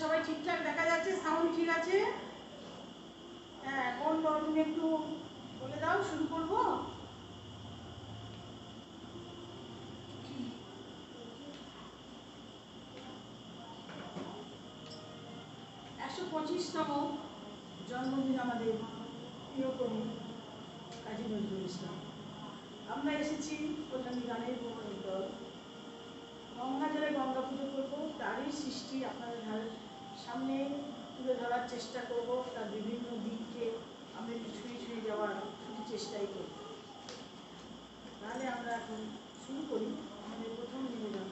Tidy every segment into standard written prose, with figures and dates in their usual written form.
সবাই ঠিকঠাক দেখা যাচ্ছে? সাউন্ড ঠিক আছে? হ্যাঁ, কোন তুমি একটু বলে দাও, শুরু করবো? 125তম জন্মদিন আমাদের প্রিয় কবি কাজী নজরুল ইসলাম। আমরা এসেছি কল্যাণী গানের দল, গঙ্গা জলে গঙ্গা পুজো করবো, তারই সৃষ্টি আপনাদের সামনে তুলে ধরার চেষ্টা করব। তার বিভিন্ন দিককে আমরা একটু ছুঁয়ে ছুঁয়ে যাওয়ার শুধু চেষ্টাই করব। তাহলে আমরা এখন শুরু করি আমাদের প্রথম নিবেদন।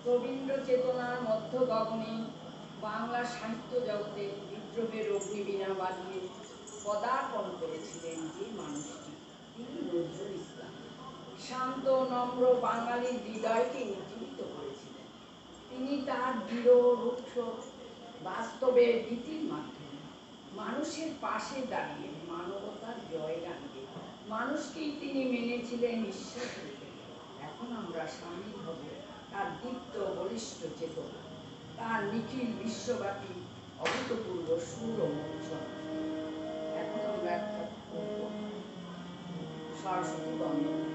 রবীন্দ্র চেতনার মধ্য গগনে বাংলা সাহিত্য জগতে বিদ্রোহের অগ্নিবীণা বাজিয়ে পদার্পণ করেছিলেন যে মানুষটি, তিনি নজরুল ইসলাম। শান্ত নম্র বাঙালির হৃদয়কে উজ্জীবিত করেছিলেন। তিনি তার দৃঢ় রুক্ষ বাস্তবের রীতির মাধ্যমে মানুষের পাশে দাঁড়িয়ে মানবতার জয়গান গেয়ে মানুষকেই তিনি মেনেছিলেন ঈশ্বর রূপে। এখন আমরা সামিল হব তার দীপ্ত বলিষ্ঠ চেতনা, তার নিখিল বিশ্বব্যাপী অভূতপূর্ব সুর ও মূর্ছনা। এখন আমরা একটা করব সরস্বতী বন্দনা।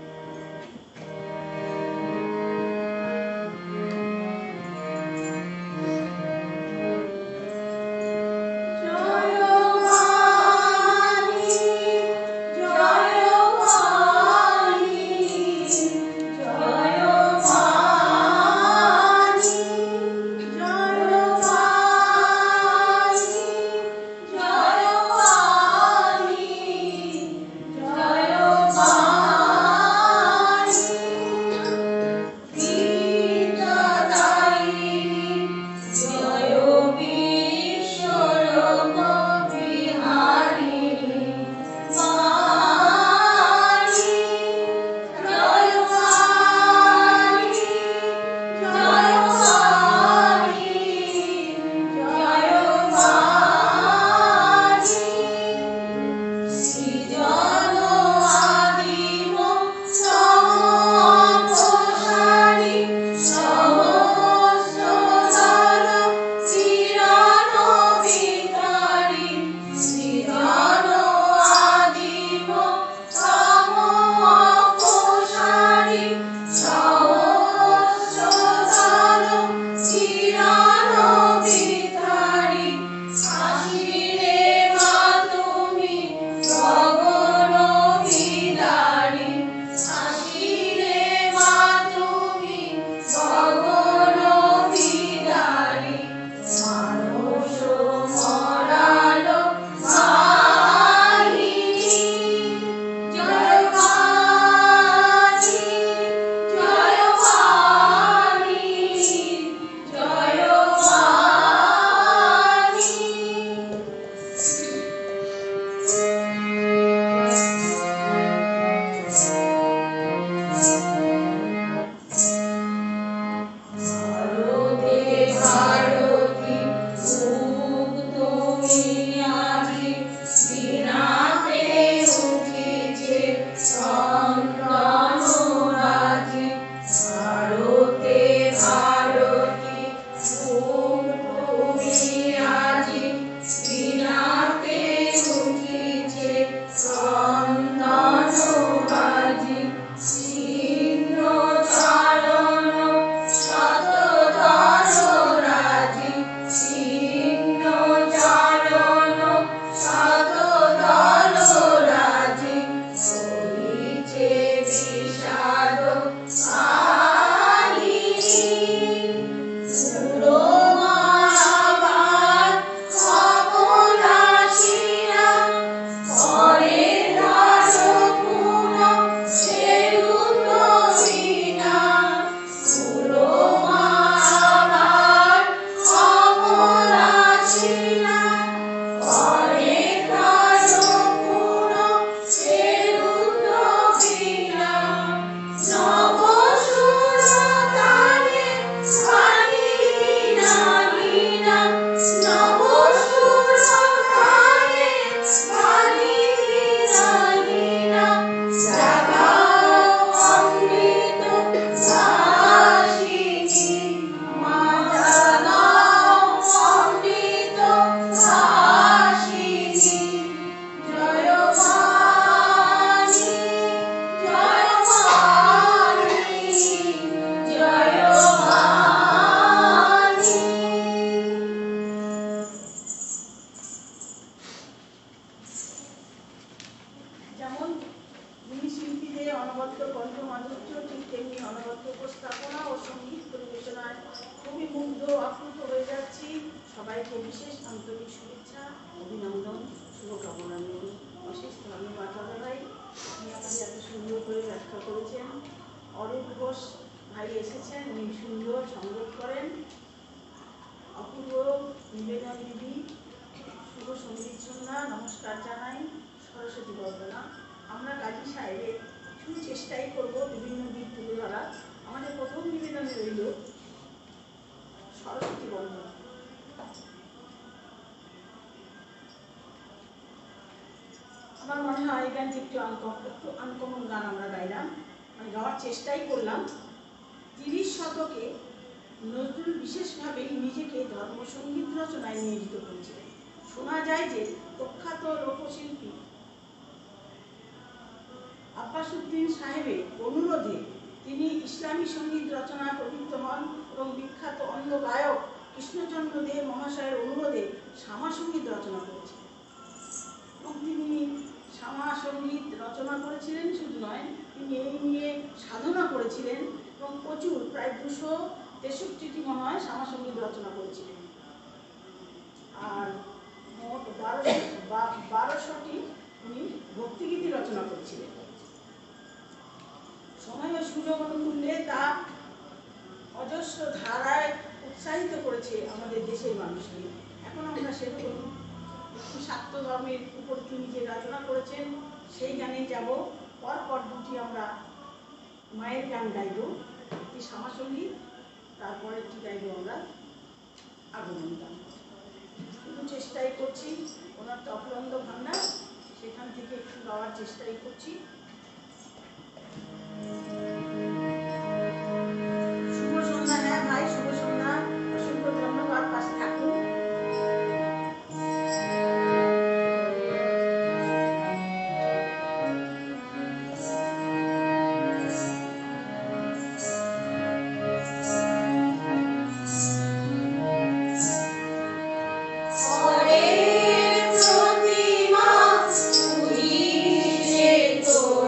যাচ্ছি। সবাইকে বিশেষ আন্তরিক শুভেচ্ছা, অভিনন্দন, শুভকামনা নিয়ে অশেষ ধন্যবাদ দাদা ভাই, আপনি আমাদের এত সুন্দর করে ব্যাখ্যা করেছেন। অরূপ ঘোষ ভাই এসেছেন, উনি সুন্দর সংযোগ করেন। অপূর্ব নিবেদন দিদি, শুভ সঙ্গীত সন্ধ্যা, নমস্কার জানাই, সরস্বতী বন্দনা। আমরা কাজী সাহেবের শুধু চেষ্টাই করব বিভিন্ন দিক তুলে ধরার। আমাদের প্রথম নিবেদনে রইল সরস্বতী বন্দনা। আমার মনে হয় এই গানটি একটু আনকমন গান আমরা গাইলাম, মানে গাওয়ার চেষ্টাই করলাম। 30 শতকে নজরুল বিশেষভাবেই নিজেকে ধর্মসঙ্গীত রচনায় নিয়োজিত করেছিলেন। শোনা যায় যে প্রখ্যাত লোকশিল্পী আব্বাসউদ্দিন সাহেবের অনুরোধে তিনি ইসলামী সঙ্গীত রচনায় প্রবৃত্ত হন এবং বিখ্যাত অন্য গায়ক কৃষ্ণচন্দ্র দে মহাশয়ের অনুরোধে শ্যামা সঙ্গীত রচনা করেছিলেন। এবং তিনি শ্যামা সঙ্গীত রচনা করেছিলেন শুধু নয়, তিনি এই নিয়ে সাধনা করেছিলেন এবং প্রচুর প্রায় 263টি মনে হয় শ্যামা সঙ্গীত রচনা করেছিলেন। আর মোট 1200টি উনি ভক্তিগীতি রচনা করেছিলেন। সময় ও সুযোগ অনুকূলে তা অজস্র ধারায় উৎসাহিত করেছে আমাদের দেশের মানুষকে। এখন আমরা সেরকম একটু শাক্ত ধর্মের উপর তিনি যে রচনা করেছেন সেই গানে যাব। পরপর দুটি আমরা মায়ের গান গাইব, একটি শ্যামা সঙ্গীত, তারপরে একটি গাইব আমরা আগমন গান। শুধু চেষ্টাই করছি, ওনার তো অপরন্দ ভান্ডার, সেখান থেকে একটু গাওয়ার চেষ্টাই করছি। শুভ সন্ধ্যা। হ্যাঁ ভাই, শুভ সন্ধ্যা, অসংখ্য ধন্যবাদ, পাশে থাকুন। প্রতিমা পুজিলে তোর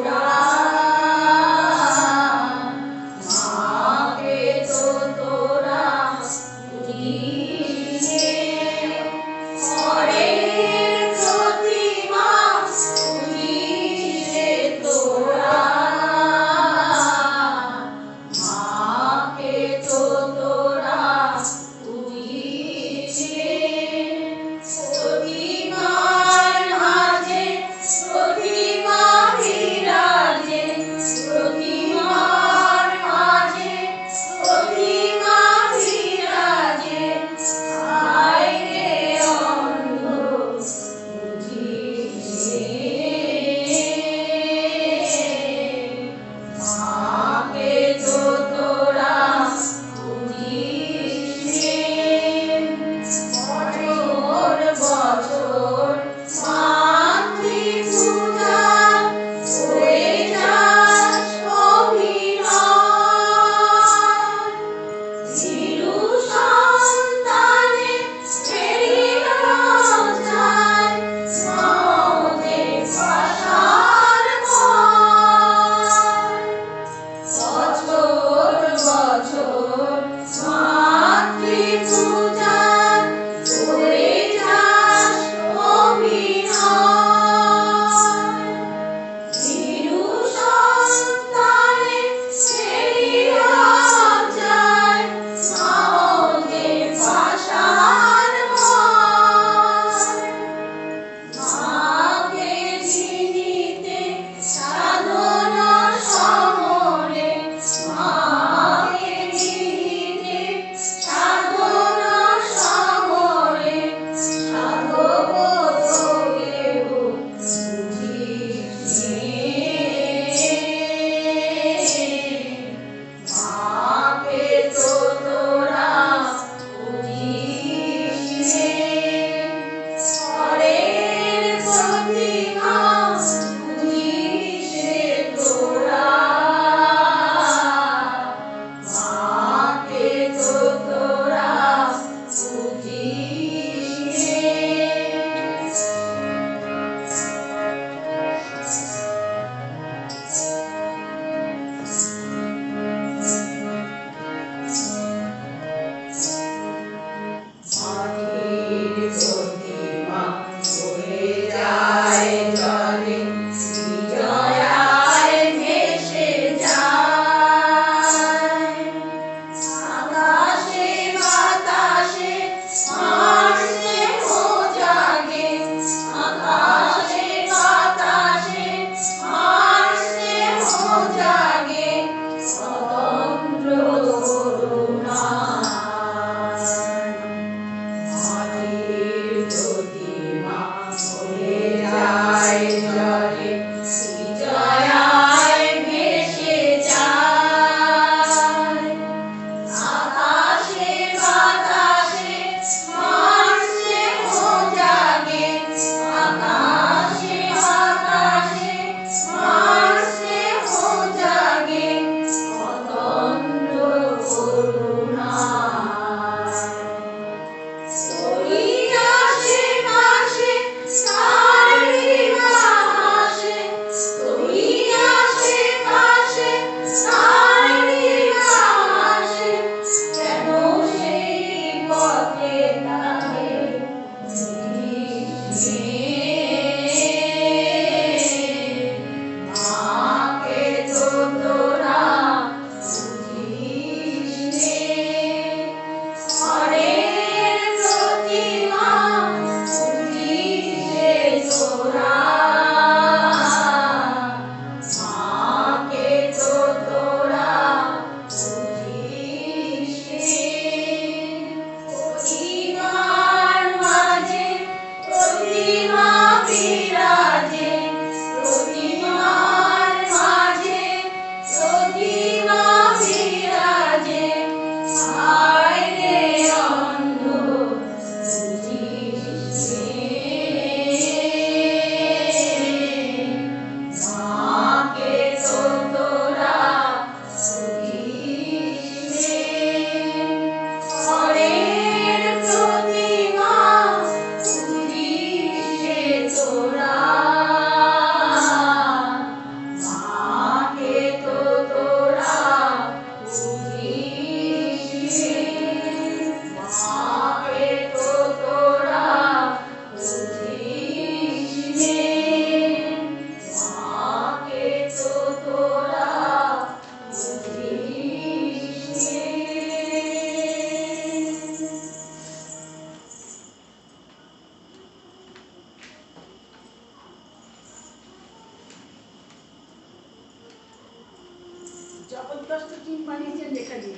জবরদস্ত টিম বানিয়েছেন লেখাজি,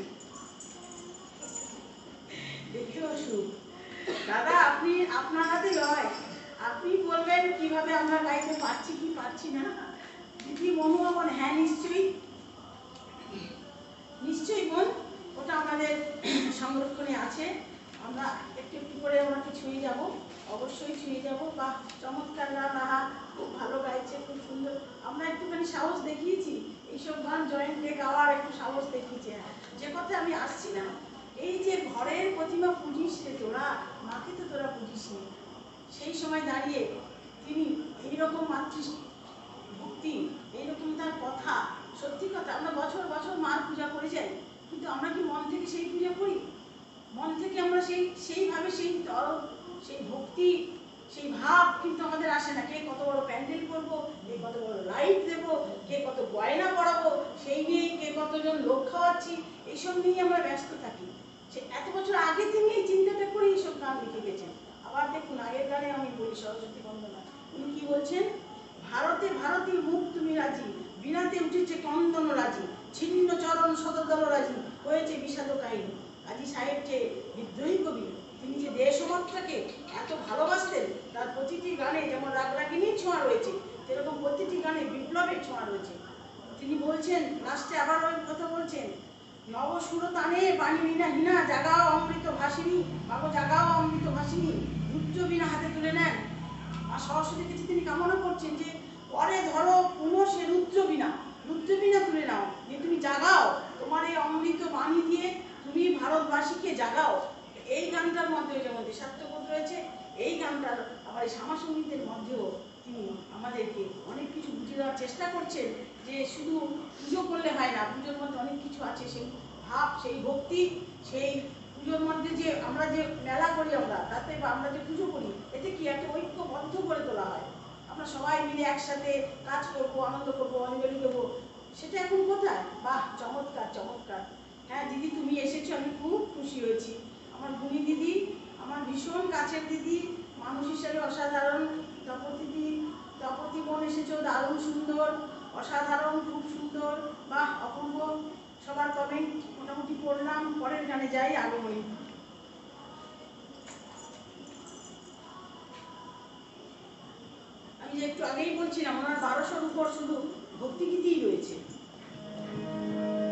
দেখেও সুখ। দাদা আপনি আপনার হাতে নয়, আপনি বলবেন কিভাবে আমরা গাইতে পারছি কি পারছি না। দিদি মনুয়া মন, হ্যাঁ নিশ্চয়ই নিশ্চয়ই বোন, ওটা আমাদের সংরক্ষণে আছে। আমরা একটু একটু করে ওনাকে ছুঁয়ে যাব, অবশ্যই ছুঁয়ে যাব। বা চমৎকার গান, আহা খুব ভালো গাইছে, খুব সুন্দর। আমরা একটুখানি সাহস দেখিয়েছি এইসব গান জয়েন্টে গাওয়ার, একটু সাহস দেখিয়েছি। যে কথা আমি আসছি না, এই যে ঘরের প্রতিমা পুজিস রে তোরা, মাকে তো তোরা পুজিস নি। সেই সময় দাঁড়িয়ে তিনি এইরকম মাতৃ ভক্তি, এইরকম তার কথা, সত্যি কথা। আমরা বছর বছর মার পূজা করে যাই, কিন্তু আমরা কি মন থেকে সেই পূজা করি? মন থেকে আমরা সেইভাবে সেই ভক্তি, সেই ভাব কিন্তু আমাদের আসে না। কে কত বড় প্যান্ডেল করবো, কে কত বড় লাইট দেবো, কে কত গয়না পড়াবো, সেই নিয়ে কে কতজন লোক খাওয়াচ্ছি, এইসব নিয়ে আমরা ব্যস্ত থাকি। সে এত বছর আগে তিনি এই চিন্তাটা করে এইসব গান লিখে গেছেন। আবার দেখুন আগের গানে আমি বলি, সরস্বতী বন্দনা, উনি কি বলছেন? ভারতে ভারতী মুখ তুমি রাজি, বিনাতে উঠেছে কন্দন রাজি, ছিন্ন চরণ শতদল রাজি, হয়েছে বিষাদ কাহিনী। কাজী সাহেব যে বিদ্রোহী কবি, তিনি যে দেশমাতৃকে এত ভালোবাসতেন, তার প্রতিটি গানে যেমন রাগরাগিনীর ছোঁয়া রয়েছে, সেরকম প্রতিটি গানে বিপ্লবের ছোঁয়া রয়েছে। তিনি বলছেন লাস্টে আবার ওই কথা বলছেন, নবসুর তানে বাণী বিনা হীনা, জাগাও অমৃত ভাসিনী, বাবু জাগাও অমৃত ভাসিনী, রুদ্র বিনা হাতে তুলে নেন। আর সরস্বতী কাছে তিনি কামনা করছেন যে পরে ধরো পুনঃ সে রুদ্র বিনা তুলে নাও, যে তুমি জাগাও তোমার এই অমৃত বাণী দিয়ে, তুমি ভারতবাসীকে জাগাও। এই গানটার মধ্যে যেমন দেশাত্মবোধ রয়েছে, এই গানটার আবার এই শ্যামাসঙ্গীতের মধ্যেও তিনি আমাদেরকে অনেক কিছু বুঝে দেওয়ার চেষ্টা করছেন, যে শুধু পুজো করলে হয় না, পুজোর মধ্যে অনেক কিছু আছে, সেই ভাব, সেই ভক্তি, সেই পুজোর মধ্যে যে আমরা যে মেলা করি, আমরা তাতে বা আমরা যে পুজো করি, এতে কি একটা ঐক্যবদ্ধ করে তোলা হয়। আমরা সবাই মিলে একসাথে কাজ করবো, আনন্দ করবো, অঞ্জলি দেবো, সেটা এখন কোথায়? বাহ, চমৎকার চমৎকার। হ্যাঁ দিদি, তুমি এসেছো, আমি খুব খুশি হয়েছি। আমার গুণী দিদি, আমার ভীষণ কাছের দিদি, মানুষ হিসাবে অসাধারণ। তপতি বোন এসেছো, দারুণ সুন্দর, অসাধারণ, খুব সুন্দর, বাহ অপূর্ব। সবার কমেন্ট মোটামুটি পড়লাম। পরের গানে যাই, আগমনী। আমি যে একটু আগেই বলছিলাম, ওনার 1200-র উপর শুধু ভক্তিগীতিই রয়েছে।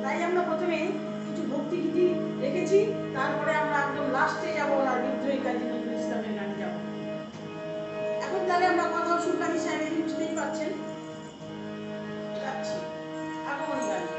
তাই আমরা প্রথমে কিছু ভক্তিগীতি রেখেছি, তারপরে আমরা একদম লাস্টে যাবো ওনার বিদ্রোহী কাজী নজরুল ইসলামের গানে যাবো। এখন তাহলে আমরা কথা সুর কাজী সাহেবের বুঝতেই পারছেন, যাচ্ছি আগমনী গানে।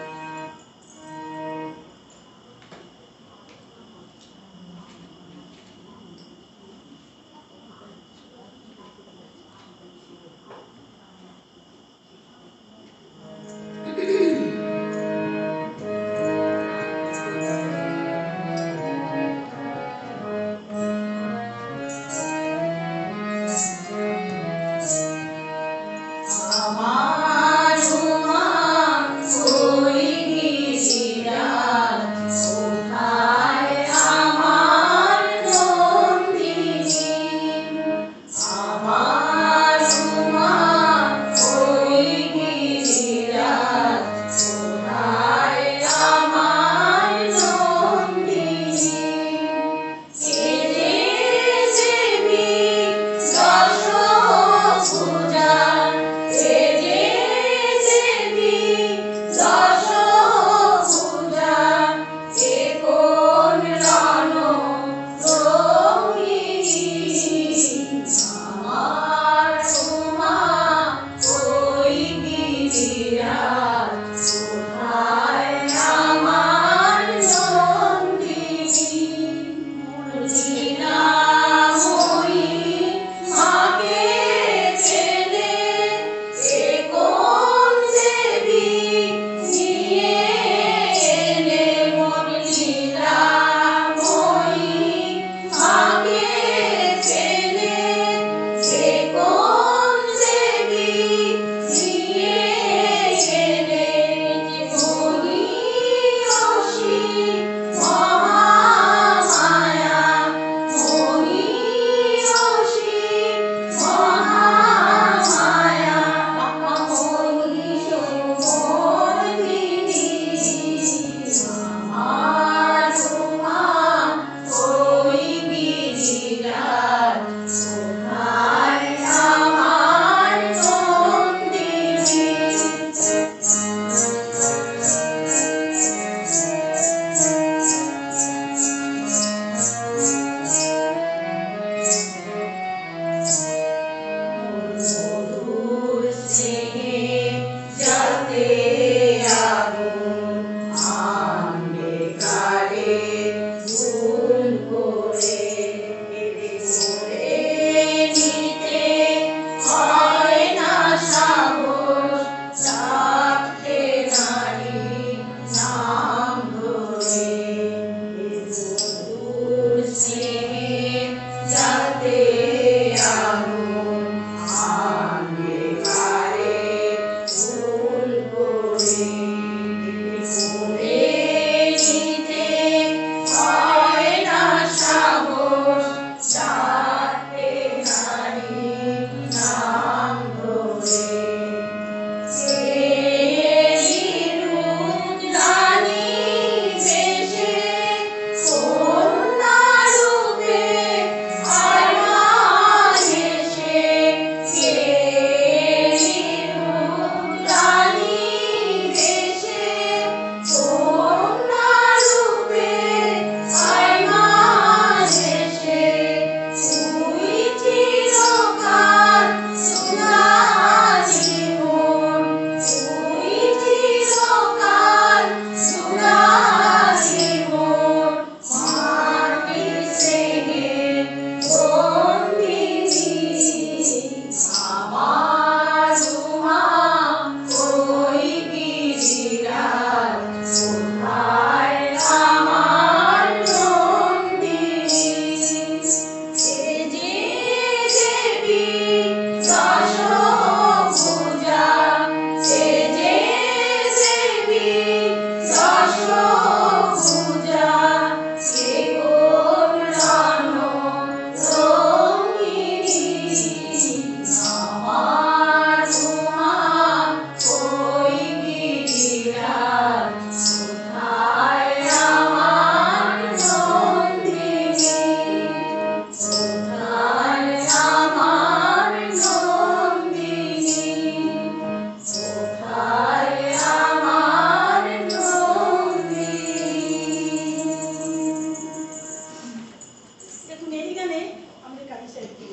দেখুন এই গানে আমাদের কাজী সাহেব কি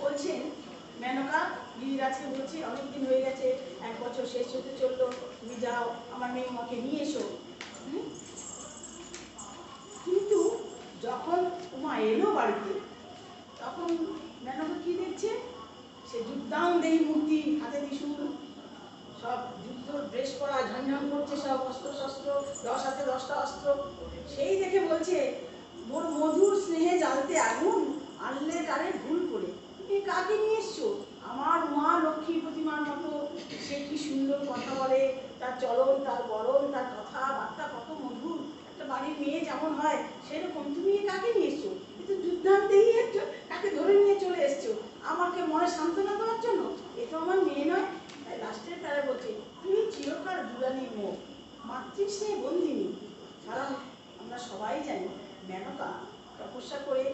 বলছেন, মেনকা গিরিরাজকে বলছে অনেকদিন হয়ে গেছে, 1 বছর শেষ হতে চললো, তুমি যাও আমার মেয়ে উমাকে নিয়ে এসো। কিন্তু যখন উমা এলো বাড়িতে, তখন মেনকা কি দেখছে, সে যুদ্ধাঙ্গদেহী মূর্তি, হাতে ত্রিশূল, সব যুদ্ধ ড্রেস পরা, ঝনঝন করছে সব অস্ত্র শস্ত্র, 10 হাতে 10টা অস্ত্র। সেই দেখে বলছে, মোর মধুর স্নেহে জ্বালতে আগুন, আনলে কারে ভুল করে, তুমি কাকে নিয়ে এসছো? আমার মা লক্ষ্মী প্রতিমার মতো, সে কি সুন্দর কথা বলে, তার চলন, তার বলন, তার কথাবার্তা কত মধুর, একটা বাড়ির মেয়ে যেমন হয় সেরকম, তুমি কাকে নিয়ে এসছো? কিন্তু যুদ্ধান্তেই একটু কাকে ধরে নিয়ে চলে এসছো আমাকে মনে সান্ত্বনা দেওয়ার জন্য? এ তো আমার মেয়ে নয়। তাই লাস্টের প্যারা বলছে, তুমি চিরকাল দুলানি মুখ, মাতৃস্নেহে বন্দিনী। কারণ আমরা সবাই জানি মেনকা তপস্যা করে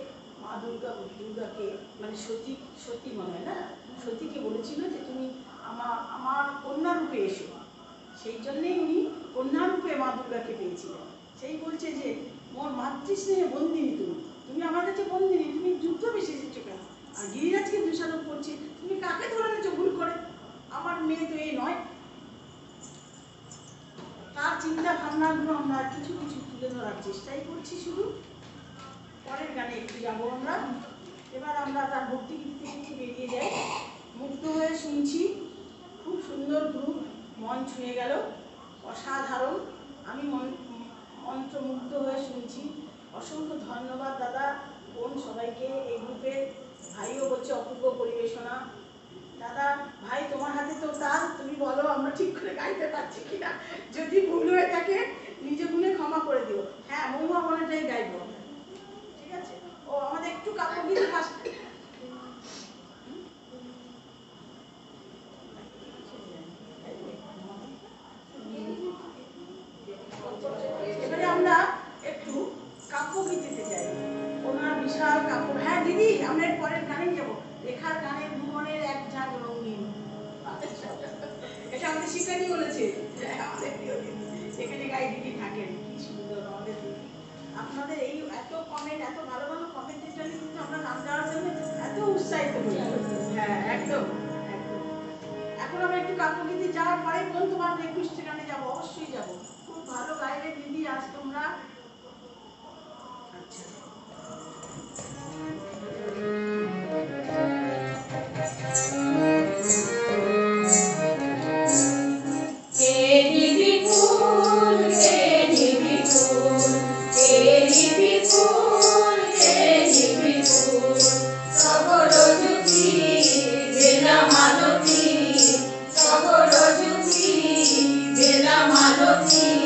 মা দুর্গাকে মানে সতী মনে হয় না, সতীকে বলেছিল যে তুমি আমার কন্যা রূপে এসো। সেই জন্যেই উনি কন্যা রূপে মা দুর্গাকে পেয়েছিলেন। সেই বলছে যে মোর মাতৃস্নেহে বন্দিনী, তুমি আমার কাছে বন্দিনী, তুমি যুদ্ধ বেশি এসেছো কেন? আর গিরিরাজকে দোষারোপ করছে, তুমি কাকে ধরে নিয়েছো ভুল করে? আমার মেয়ে তো এই নয়। তার চিন্তা ভাবনাগুলো আমরা কিছু কিছু তুলে ধরার চেষ্টাই করছি শুধু। পরের গানে একটু যাবো আমরা। এবার আমরা তার ভক্তিগীতি থেকে একটু বেরিয়ে যাই। মুগ্ধ হয়ে শুনছি, খুব সুন্দর গ্রুপ, মন ছুঁয়ে গেল, অসাধারণ। আমি মন্ত্রমুগ্ধ হয়ে শুনছি। অসংখ্য ধন্যবাদ দাদা, বোন সবাইকে, এই গ্রুপের ভাইও বলছে অপূর্ব পরিবেশনা। দাদা ভাই তোমার হাতে তো তাল, তুমি বলো আমরা ঠিক করে গাইতে পারছি কিনা, যদি ভুল হয়ে থাকে নিজে ভুলে ক্ষমা করে দিও। হ্যাঁ, মহুয়া মনেটাই গাইবো, ঠিক আছে? ও আমাদের একটু কাব্যগীতি ফার্স্ট। এবারে আমরা একটু কাব্যগীতিতে যাই, ওনার বিশাল কাব্য। হ্যাঁ দিদি, আমরা পরের গানে যাবো, রেখার গানের ভুবনের এক ঝাঁক রঙিন। এটা আমাদের শিকারি বলেছে, আমাদের প্রিয় দিদি, এখানে গাই দিদি থাকেন, কি সুন্দর আমাদের দিদি। আপনাদের এই এত কমেন্ট, এত ভালো ভালো কমেন্টের জন্য কিন্তু আমরা নাম দেওয়ার জন্য এত উৎসাহিত হই। হ্যাঁ একদম একদম। এখন আমরা একটু কাব্যগীতি যাওয়ার পরে কোন তোমার রিকোয়েস্টের গানে যাবো, অবশ্যই যাবো। খুব ভালো গাইলে দিদি আজ তোমরা। আচ্ছা, মালতী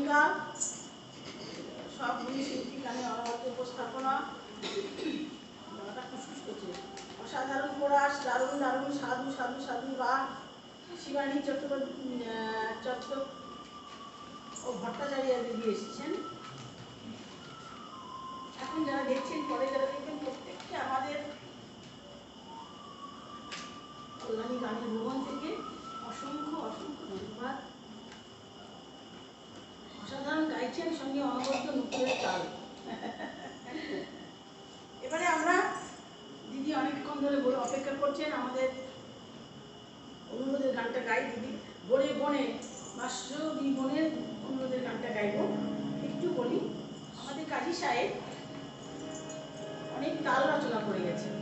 ভূমিকা, সবগুলি শিল্পী গানে অনবদ্য উপস্থাপনা, অসাধারণ কোরাস, দারুণ দারুণ সাধু সাধু সাধু বা শিবানী চট্ট ও ভট্টাচার্য দিদি এসেছেন। এখন যারা দেখছেন, পরে যারা দেখবেন, প্রত্যেককে আমাদের কল্যাণী গানের ভুবন থেকে অসংখ্য অসংখ্য ধন্যবাদ। অসাধারণ গাইছেন, সঙ্গে অনবদ্য নতুনের তাল। এবারে আমরা দিদি অনেকক্ষণ ধরে অপেক্ষা করছেন, আমাদের অনুরোধের গানটা গাই। দিদি বনে বনে মাসুদি বনের অনুরোধের গানটা গাইব। একটু বলি, আমাদের কাজী সাহেব অনেক তাল রচনা করে গেছেন।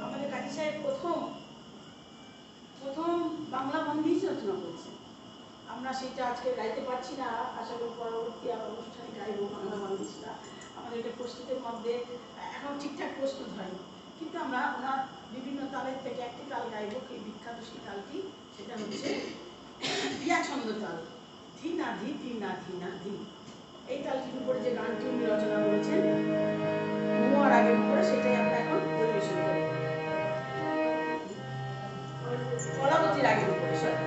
আমাদের কাজী সাহেব প্রথম বাংলা বন্দিশ রচনা করেছেন। আমরা সেটা আজকে গাইতে পারছি না, আশা করি পরবর্তী অনুষ্ঠানে গাইব বাংলা বন্দিশটা। আমাদের এটা প্রস্তুতের মধ্যে এখন ঠিকঠাক প্রস্তুত হয়নি, কিন্তু আমরা ওনার বিভিন্ন তালের থেকে একটি তাল গাইব, এই বিখ্যাত সেই তালটি, সেটা হচ্ছে প্রিয়া ছন্দ তাল, ধি না ধি ধি না ধি না ধি। এই তালটির উপরে যে গানটি উনি রচনা করেছেন মহুয়ার আগের উপরে, সেটাই আমরা এখন পরিবেশন করব। কলাবতীর আগের উপরে, সরি।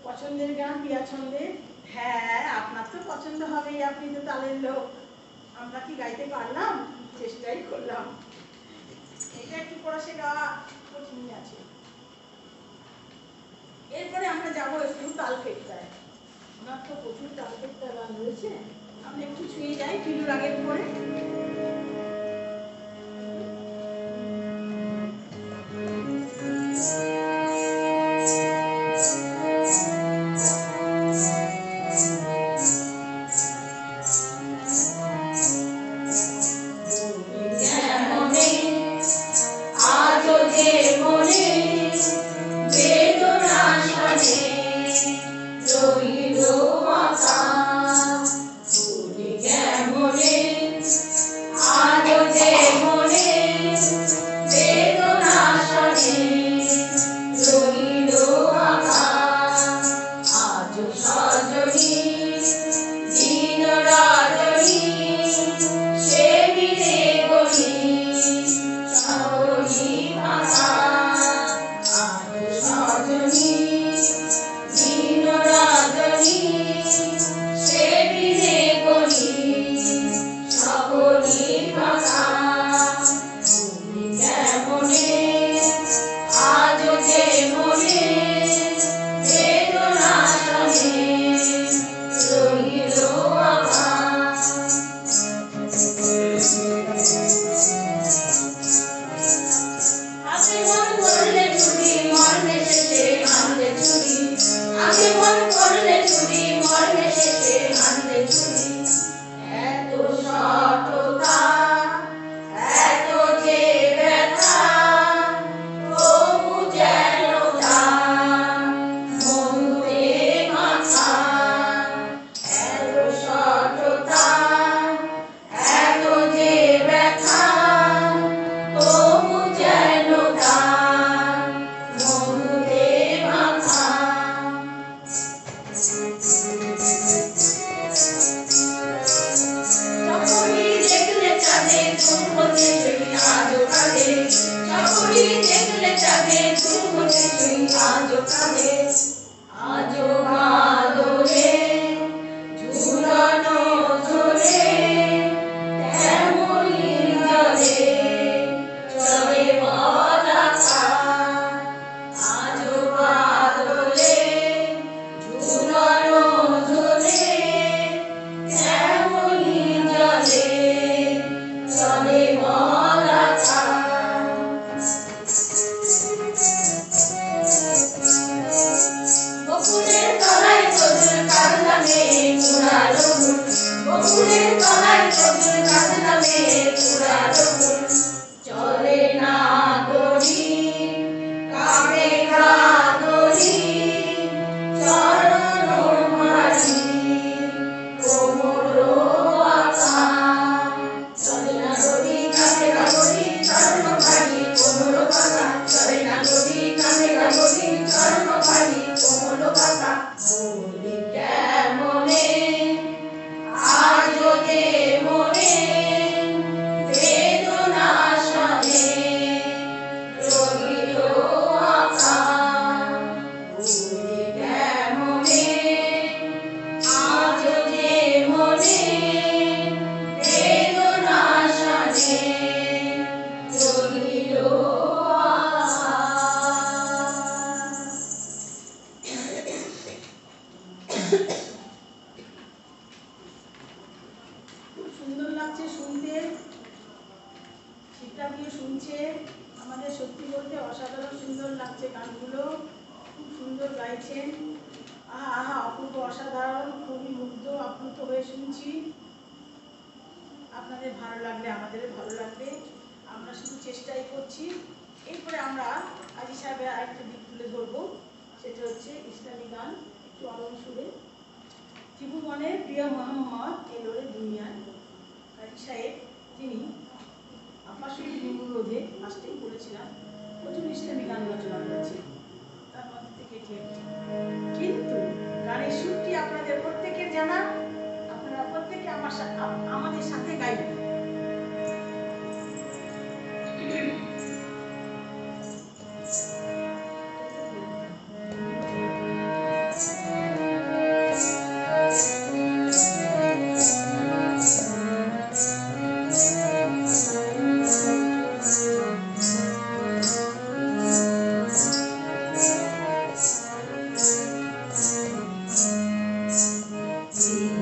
পছন্দের গান প্রিয়া ছন্দে। হ্যাঁ, আপনার তো পছন্দ হবেই, আপনি তো তালের লোক। আমরা কি গাইতে পারলাম? চেষ্টাই করলাম। এটা একটু পড়াশে গাওয়া কঠিন আছে। এরপরে আমরা যাবো একটু তালপেট্টায়। ওনার তো প্রচুর তালপেট্টা গান রয়েছে, আমরা একটু ছুঁয়ে যাই ফিলুর আগের পরে। বেদনা শোনে বলি কেমনে আজও যে মনে বেদনা সনে রহিল আঁকা। বলি কেমনে আজও যে মনে বেদনা সনে রহিল আঁকা। খুব সুন্দর লাগছে শুনতে, শিক্ষার্থীও শুনছে। আমাদের সত্যি বলতে অসাধারণ সুন্দর লাগছে গানগুলো, খুব সুন্দর গাইছেন। আহা আহা, অপূর্ব অসাধারণ, খুবই মুগ্ধ আপ্লুত হয়ে শুনছি। আপনাদের ভালো লাগলে আমাদেরও ভালো লাগবে, আমরা শুধু চেষ্টাই করছি। এরপরে আমরা কাজী সাহেবের আরেকটা দিক তুলে ধরবো, সেটা হচ্ছে ইসলামী গান, একটু আলোর সুরে। ত্রিভুবনের প্রিয় মোহাম্মদ এলো রে দুনিয়ায়। কাজী সাহেব তিনি আপাসুর নিমুরোধে আসতেই বলেছিলাম প্রচুর ইসলামী গান রচনা করেছেন, তার মধ্যে থেকে এটি একটি। কিন্তু গানের সুরটি আপনাদের প্রত্যেকের জানা, আপনারা প্রত্যেকে আমাদের সাথে গাইবেন। ছিল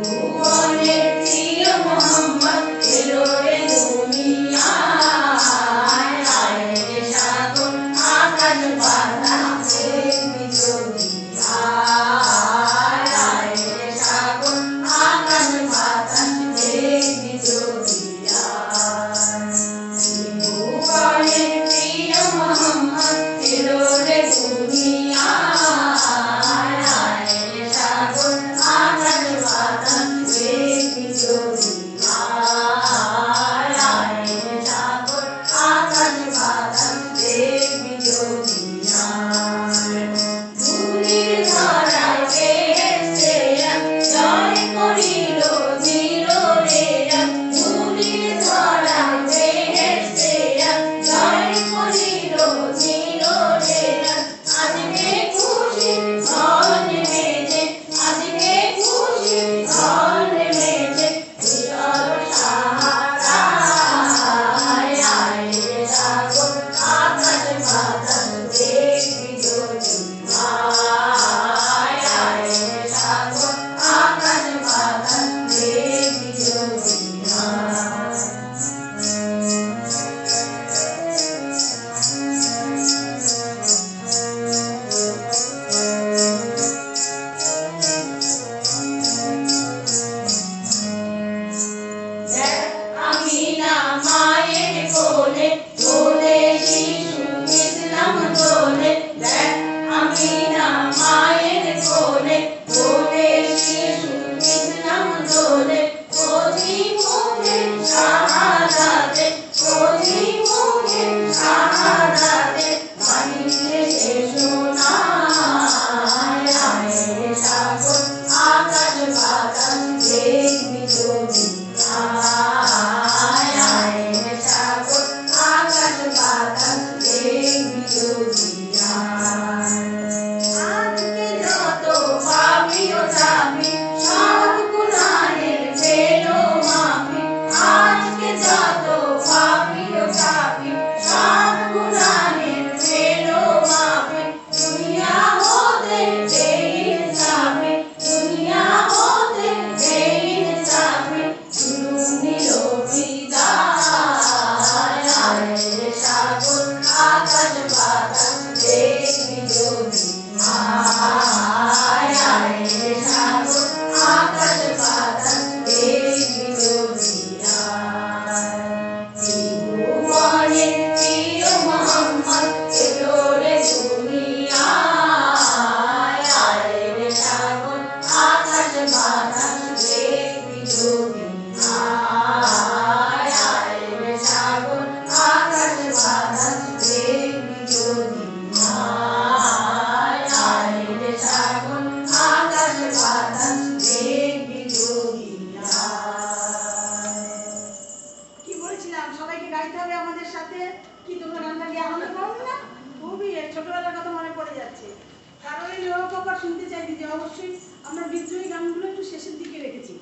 আবার শুনতে চাই দিদি, অবশ্যই আমরা বিদ্রোহী গানগুলো একটু শেষের দিকে রেখেছি।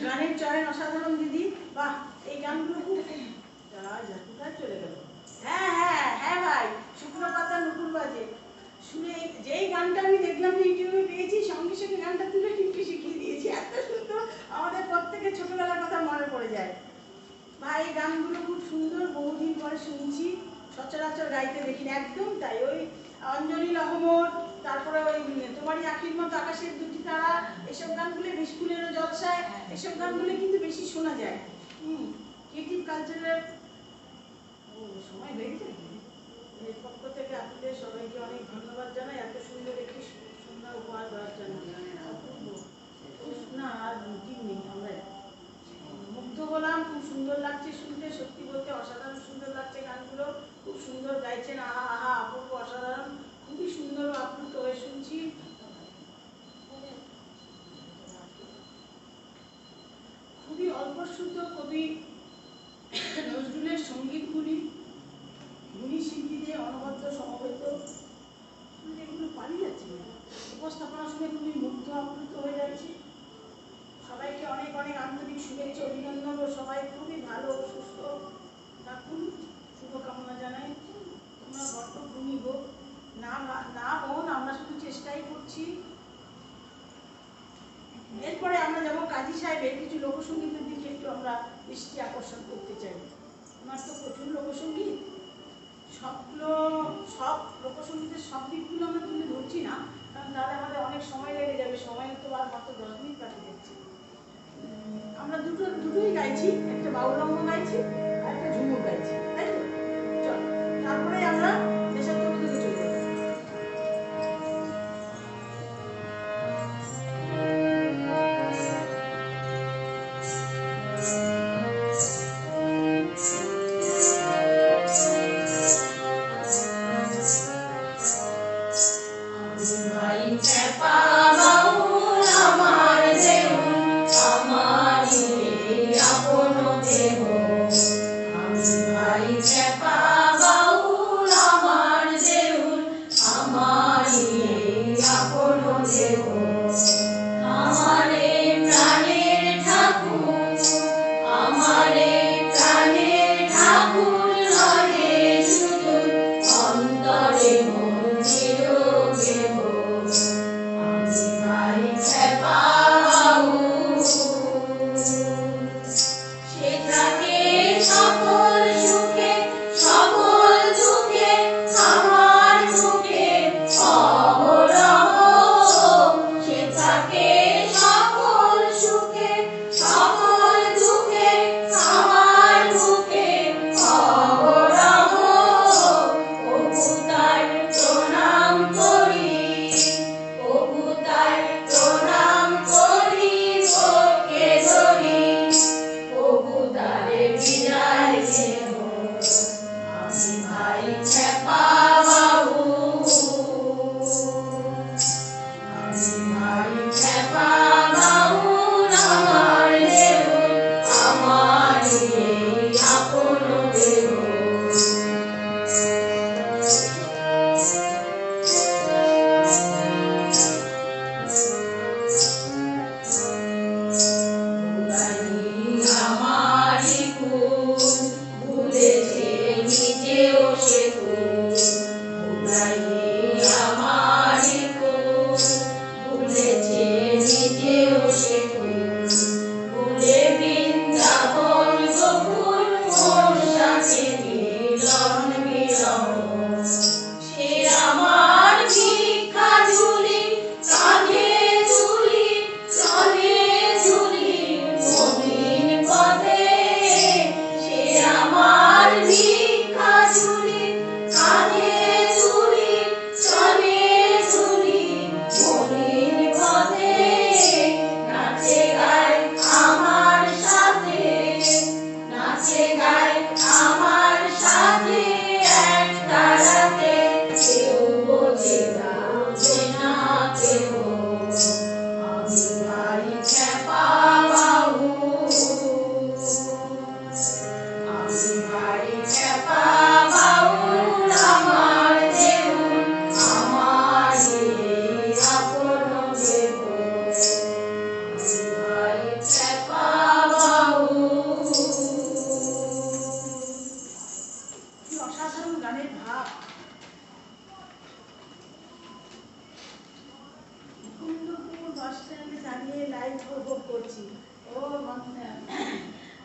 গানের চয়ন অসাধারণ দিদি, বাহ, এই গানগুলো খুব কোথায় চলে গেল। হ্যাঁ হ্যাঁ হ্যাঁ ভাই, শুকনো পাতা নুপুর বাজে শুনে যেই গানটা আমি দেখলাম ইউটিউবে পেয়েছি, সঙ্গে সঙ্গে গানটা তুলে টিপকে শিখিয়ে দিয়েছি। এত সুন্দর, আমাদের প্রত্যেকের ছোটবেলার কথা মনে পড়ে যায়। ভাই গানগুলো খুব সুন্দর, বহুদিন পরে শুনছি, সচরাচর গাইতে দেখিনি। একদম তাই, ওই অঞ্জলি লহমর, তারপরে ওই তোমারই আখির মতো আকাশের দুটি তারা, এসব গানগুলো, বিস্কুলেরও জলসায়, এসব গানগুলো কিন্তু বেশি শোনা যায়। ক্রিয়েটিভ কালচারের সময় হয়ে গেছে। এর পক্ষ থেকে আপনাদের সবাইকে অনেক ধন্যবাদ জানাই, এত সুন্দর একটি সুন্দর উপহার দেওয়ার জন্য। না আর ঠিক নেই, আমরা মুগ্ধ হলাম, খুব সুন্দর লাগছে শুনতে, সত্যি বলতে অসাধারণ সুন্দর লাগছে গানগুলো, খুব সুন্দর গাইছেন, আহা আহা অপূর্ব অসাধারণ, খুবই সুন্দর আপ্লুত হয়ে শুনছি। খুবই অল্প শুদ্ধ কবি নজরুলের সঙ্গীতগুলি গুণী শিল্পীদের অনবদ্য সমবেত, এগুলো পালিয়ে যাচ্ছে, উপস্থাপনা শুনে খুবই মুগ্ধ আপ্লুত হয়ে যাচ্ছি। সবাইকে অনেক অনেক আন্তরিক শুভেচ্ছা অভিনন্দন, ও সবাই খুবই ভালো সুস্থ থাকুন, শুভকামনা জানাই। তোমরা বড্ড ভূমি গো, না হন, আমরা শুধু চেষ্টাই করছি। এরপরে আমরা যাবো কাজী সাহেবের কিছু লোকসঙ্গীতের দিকে একটু আমরা দৃষ্টি আকর্ষণ করতে চাই। ওনার তো প্রচুর লোকসঙ্গীত, সব লোকসঙ্গীতের সব দিকগুলো আমরা তুলে ধরছি না, কারণ তাহলে আমাদের অনেক সময় লেগে যাবে, সময় তো আর মাত্র 10 মিনিট কাটে যাচ্ছে। আমরা দুটোই গাইছি, একটা বাউলঙ্গ গাইছি আর একটা ঝুমুর গাইছি, তাই তো? চল, তারপরে আমরা দেশাত্মবোধক দিকে চলে যাবো। তাই উপভোগ করছি। ও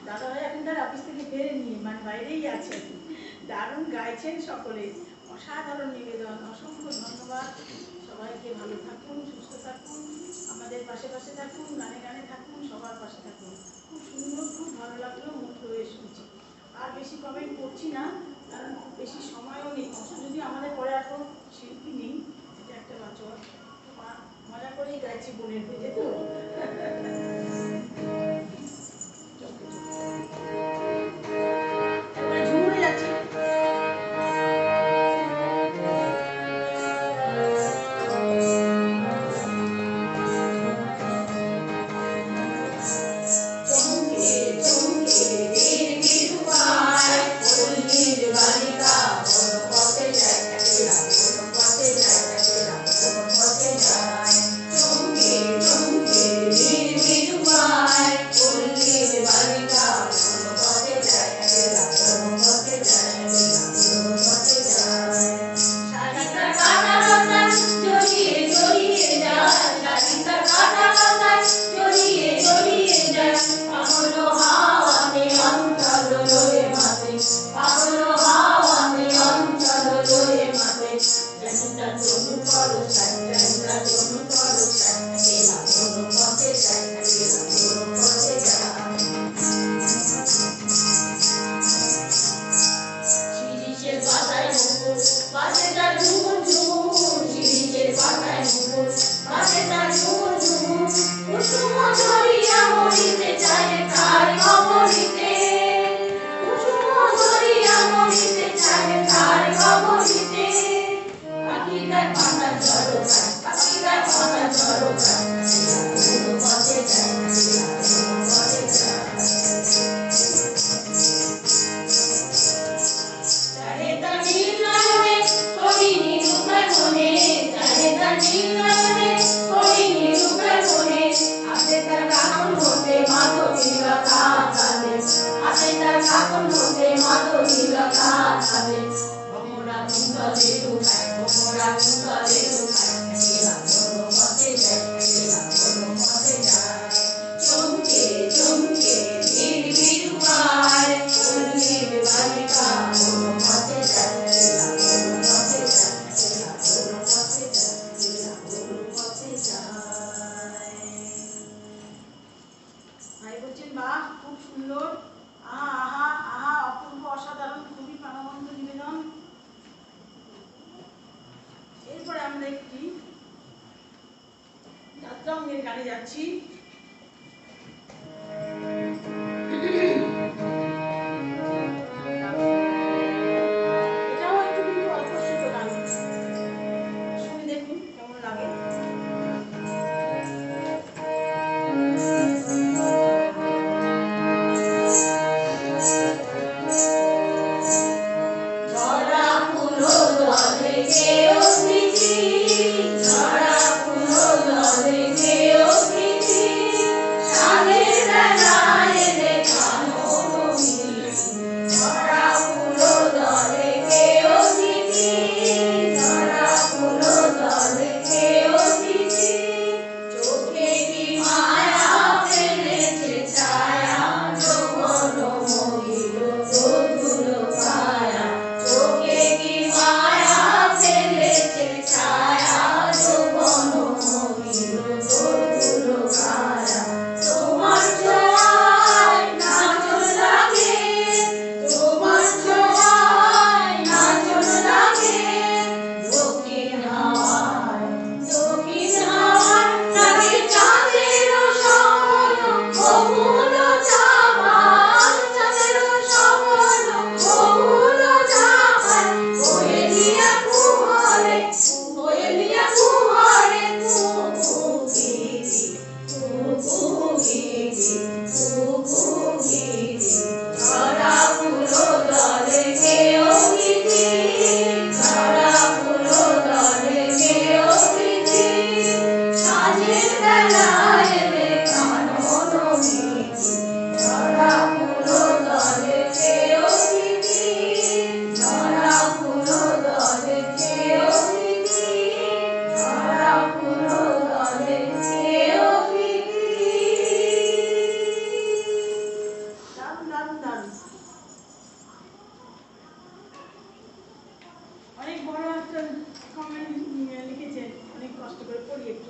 দাদা ভাই এখন তার অফিস থেকে ফেরেনি, মানে বাইরেই আছে। দারুণ গাইছেন সকলে, অসাধারণ নিবেদন, অসংখ্য ধন্যবাদ। সবাইকে ভালো থাকুন, সুস্থ থাকুন, আমাদের পাশে পাশে থাকুন, গানে গানে থাকুন, সবার পাশে থাকুন। খুব সুন্দর, খুব ভালো লাগলো, মুগ্ধ হয়ে শুনছি। আর বেশি কমেন্ট করছি না, কারণ খুব বেশি সময়ও নেই। যদি আমাদের পরে আর কোনো শিল্পী নেই, এটা একটা বাচক, মজা করেই গাইছি বোনের পেটে তো। ঝুমুরে যাচ্ছি। ভাই বলছেন বাহ, খুব সুন্দর, আহা আহা আহা, অপূর্ব, অসাধারণ, খুবই প্রাণবন্ত নিবেদন। এরপরে আমরা একটি যাত্রা অঙ্গের গানে যাচ্ছি। এটাও একটু কিন্তু অল্প ছোট গান, শুনে দেখুন কেমন লাগে। ঝরা ফুল জলে গেও প্রীতি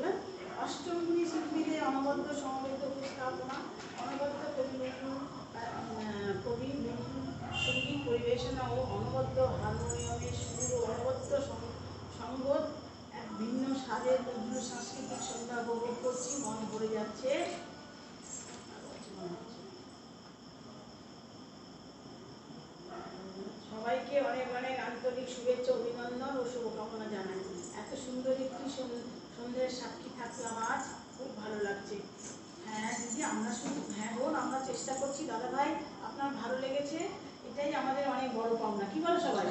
বুঝলেন? অষ্টমী শিল্পীদের অনবদ্য সমবেত উপস্থাপনা, অনবদ্য কবি সঙ্গীত পরিবেশনা ও অনবদ্য হারমোনিয়ামের সুর ও অনবদ্য সঙ্গত এক ভিন্ন স্বাদের মধুর সাংস্কৃতিক সন্ধ্যা উপভোগ করছি, মন ভরে যাচ্ছে। সবাইকে অনেক অনেক আন্তরিক শুভেচ্ছা, অভিনন্দন ও শুভকামনা জানাই। এত সুন্দর একটি সন্ধ্যের সাক্ষী থাকলাম আজ, খুব ভালো লাগছে। হ্যাঁ দিদি, আমরা শুধু হ্যাঁ বোন, আমরা চেষ্টা করছি। দাদা ভাই, আপনার ভালো লেগেছে, এটাই আমাদের অনেক বড় পাওনা। কি বলো সবাই?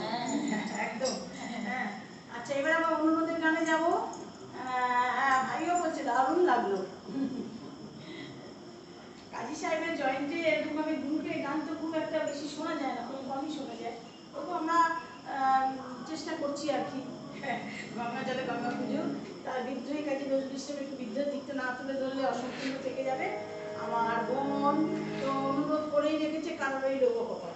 একদম। হ্যাঁ, আচ্ছা, এবার আমরা অনুরোধের গানে যাব। হ্যাঁ, ভাইও বলছে দারুণ লাগলো। কাজী সাহেবের জয়েন্টে এরকম ভাবে গ্রুপে গান তো খুব একটা বেশি শোনা যায় না, খুব কমই শোনা যায়। তবু আমরা চেষ্টা করছি আর কি। গঙ্গা জলে গঙ্গা পুজো, তার বিদ্রোহী কাজী নজরুল ইসলাম একটু বিদ্রোহের দিকটা না তুলে ধরলে অসম্পূর্ণ থেকে যাবে। আমার বোন তো অনুরোধ করেই রেখেছে, কারণ ওই লোক কপাল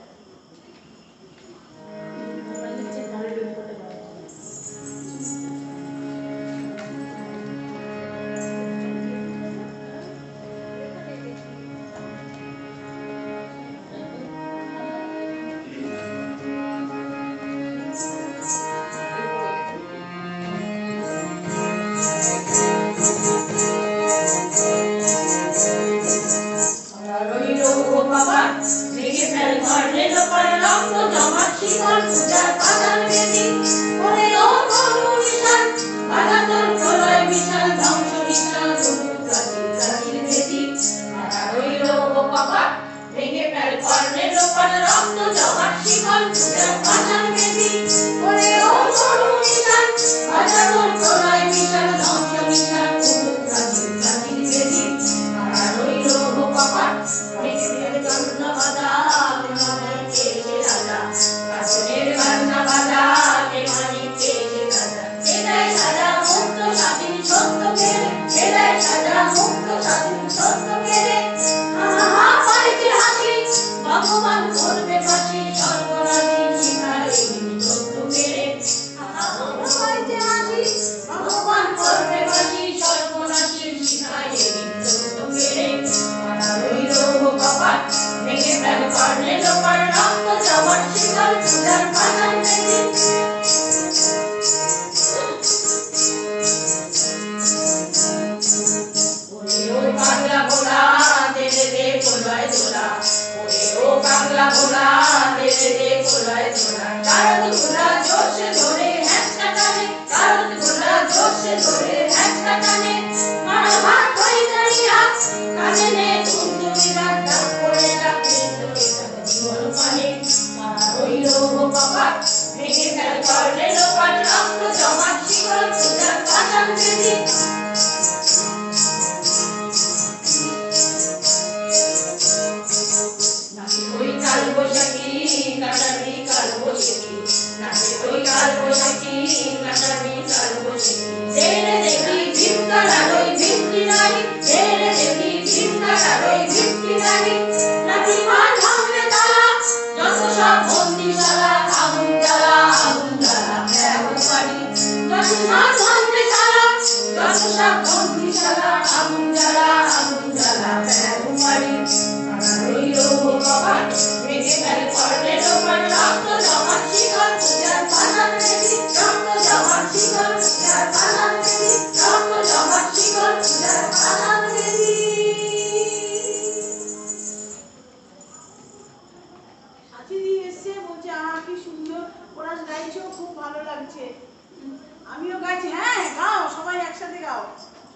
আমিও গাইছি। হ্যাঁ গাও, সবাই একসাথে গাও,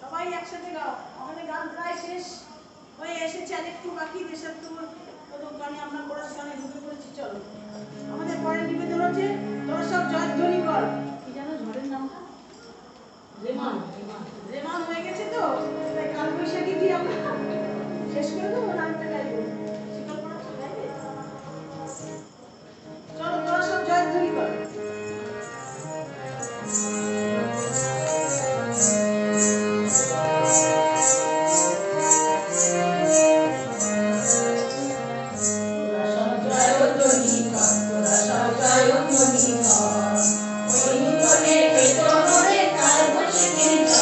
সবাই একসাথে গাও। আমাদের গান প্রায় শেষ হয়ে এসেছে, আর একটু বাকি। দেশের প্রথম গানে আমরা কোরাস গানে ঢুকে পড়েছি। চলো, আমাদের পরের নিবেদন হচ্ছে তোরা সব জয়ধ্বনি কর। কি জানো ঝড়ের নামটা? রেমান। রেমান হয়ে গেছে তো, তাই কাল বৈশাখী দিয়ে আমরা শেষ করে দেবো, নামটা গাইবো। শিকল পড়া গাইবে? চলো, তোরা সব জয়ধ্বনি কর। Thank you.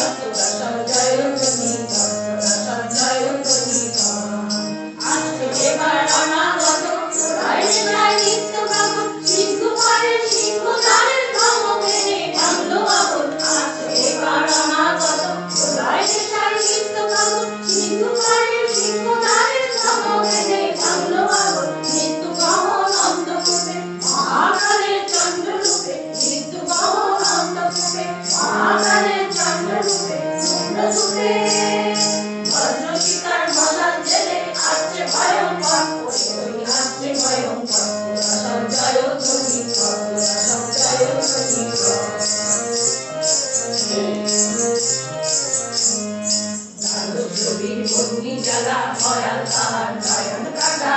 জ্বালা ভয়াল তাহার নয়ন কাটা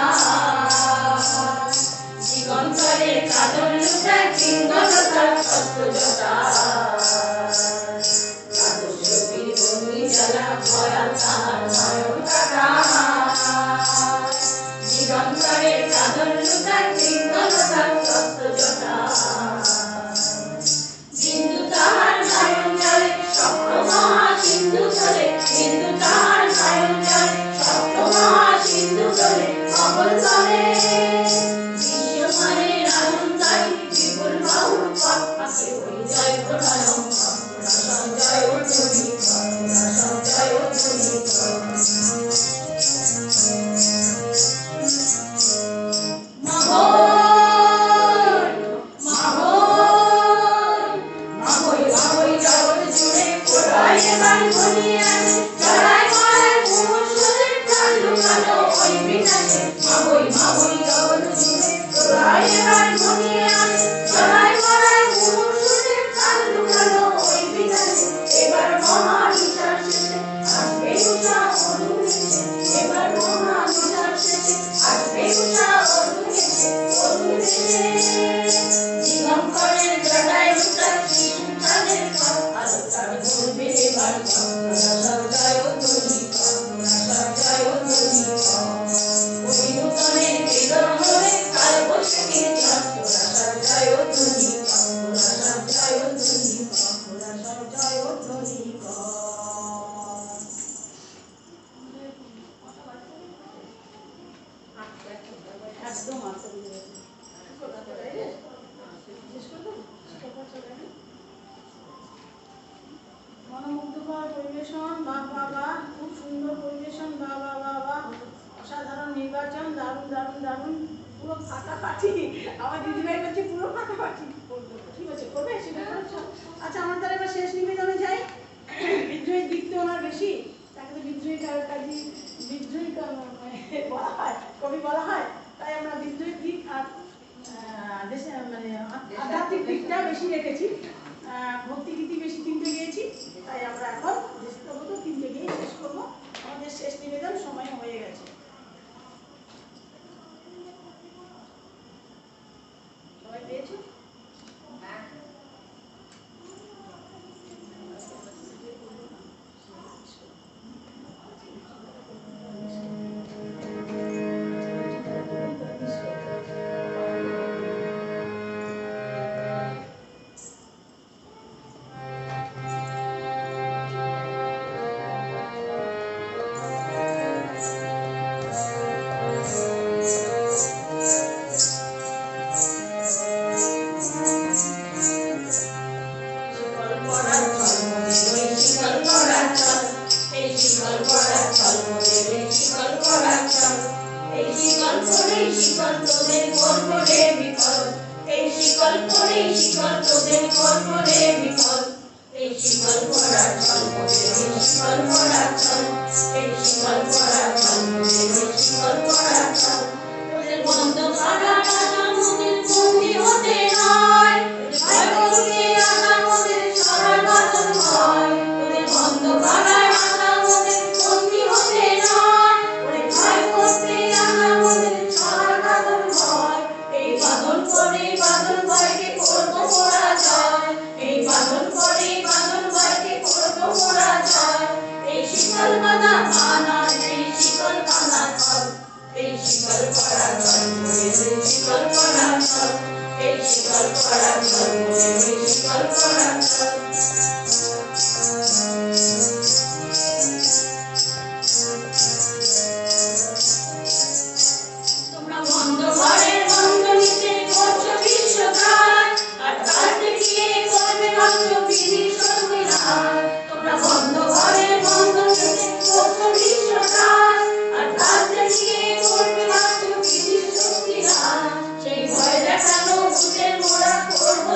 দিগন্তরে কাঁদন লুটায় কিংবলতার সত্য জটা কাদস্যবীর বন্দি জ্বালা ভয়াল তাহার নয়ন কাটা দিগন্তরে কাঁদন লুটায় কিংবলতার সত্য জটা সিন্ধু তাহার নয়ন জলে স্বপ্ন মহা সিন্ধু জলে সিন্ধু তাহার নয়ন জলে স্বপ্ন মহা সিন্ধু জলে অবল জলে বিশ্বমানের আনন্দায় বিপুল বাহুর পথ পাশে ওই জয় প্রণয়ম জয় ধ্বনি জয় ধ্বনি মনোমুগ্ধকর পরিবেশন, বাহ বাহ বাহ, খুব সুন্দর পরিবেশন, বাহ বাহ বাহ বাহ, অসাধারণ নির্বাচন, দারুণ দারুণ দারুণ, পুরো ফাটাফাটি। আমার দিদিভাই বলছে পুরো ফাটাফাটি। ঠিক আছে, করবে সেটা করছো। আচ্ছা, আমার তাহলে এবার শেষ নিবেদনে যাই। বিদ্রোহের দিক তো ওনার বেশি, তাকে তো বিদ্রোহী কাজী বিদ্রোহী বলা হয়, কবি বলা হয়, তাই আমরা বিদ্রোহের দিক আর দেশে মানে আধ্যাত্মিক দিকটা বেশি রেখেছি, ভক্তিগীতি বেশি তিনটে গিয়েছি, তাই আমরা এখন দেশপ্রভূত তিনটে গিয়ে শেষ করবো। আমাদের শেষ নিবেদন সময় হয়ে গেছে। সবাই পেয়েছো? সেই ভয় দেখানো ভূতের মোড়া করবো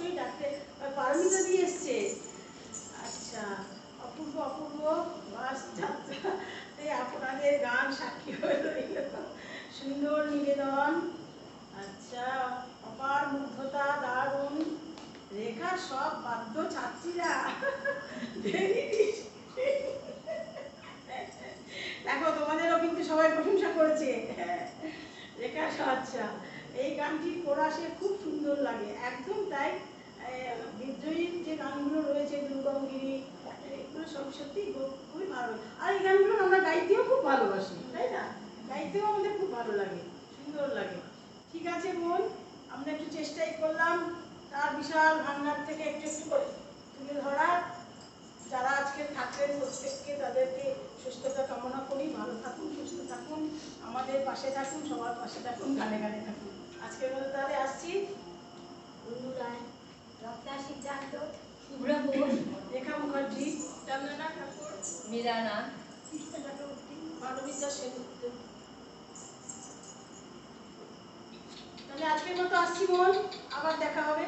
অবশ্যই ডাকতে পারমিতা দিয়ে এসছে। আচ্ছা, অপূর্ব অপূর্ব বাস যাত্রাতে আপনাদের গান সাক্ষী হয়ে রইল। সুন্দর নিবেদন। আচ্ছা, অপার মুগ্ধতা, দারুণ রেখা, সব বাদ্য ছাত্রীরা দেখো তোমাদেরও কিন্তু সবাই প্রশংসা করেছে। রেখা, আচ্ছা এই গানটি কোরাসে খুব সুন্দর লাগে, একদম তাই। বিদ্রোহীর যে গানগুলো রয়েছে, দুর্গমগিরি, এগুলো সব সত্যি খুবই ভালো। আর এই গানগুলো আমরা গাইতেও খুব ভালোবাসি, তাই না? গাইতেও আমাদের খুব ভালো লাগে, সুন্দর লাগে। ঠিক আছে বোন, আমরা একটু চেষ্টাই করলাম তার বিশাল ভান্ডার থেকে একটু একটু করে তুলে ধরার। যারা আজকে থাকলেন প্রত্যেককে তাদেরকে সুস্থতা কামনা করি। ভালো থাকুন, সুস্থ থাকুন, আমাদের পাশে থাকুন, সবার পাশে থাকুন, গানে গানে থাকুন। আজকের মতো তাহলে আসছি। বন্ধু রায়, রত্না সিদ্ধান্ত, শুভ্রা ঘোষ, রেখা মুখার্জি, চন্দনা ঠাকুর, মীরানা, কৃষ্ণ চক্রবর্তী, মানবিতা সেনগুপ্ত। তাহলে আজকের মতো আসছি বোন, আবার দেখা হবে।